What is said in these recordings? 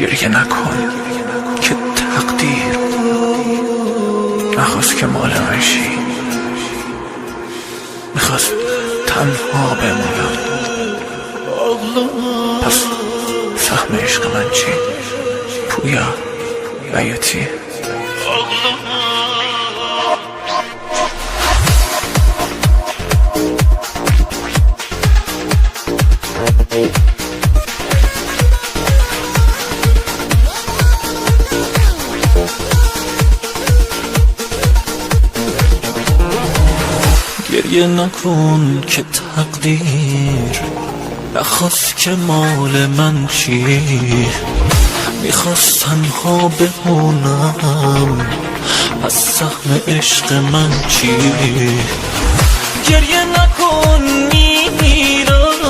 گریه نکن که تقدیر نخواست که مال من شی، میخواست تنها بمونم. پس سهم عشق من چی؟ پویا بیاتی گریه نکن که تقدیر نخواست که مال من چی، میخواست تنها بمونم. از سهم عشق من چی؟ گریه نکن میمیرم،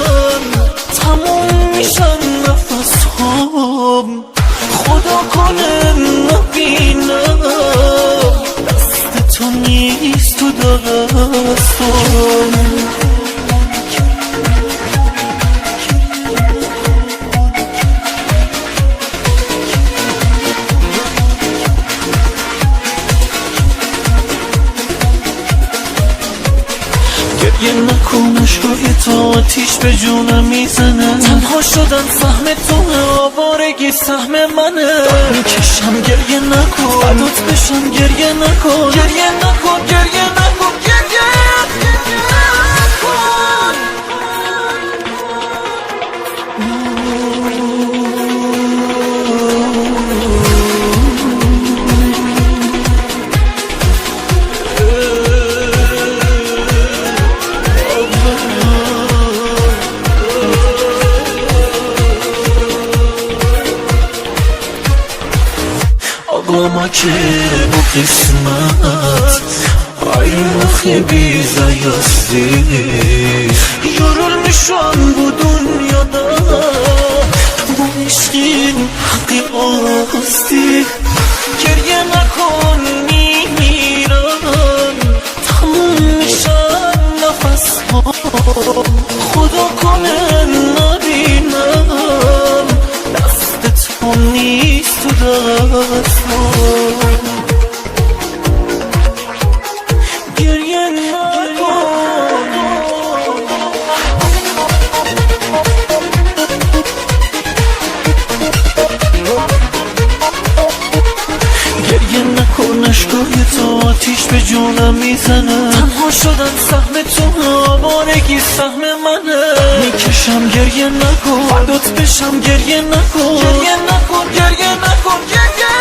تموم میشن نفس هام. خدا کنه نبینم دست تو نیست تو دستم. گریه نکن عشقای تو آتیش به جونم میزنه. تنها شدن سهم تو آوارگی سهم منه. میکشم گریه نکن فدات بشم گریه نکن. گریه نکن گریه نکن گریه ağlamak bu kısmet. Ayrılık bize yazdı. Yorulmuşum bu dünyada, bu aşkın hakkı azdı. Geriye nakon miran, tamammışan nefes ham. Khuda kone nabinam, dast to nist to dastm. Geriye nakon, گریه نکن عشقای تو آتیش به جونم میزنه. تنها شدن سهم تو آوارگی سهم منه. میکشم گریه نکن فدات بشم گریه نکن. گریه نکن گریه نکن گریه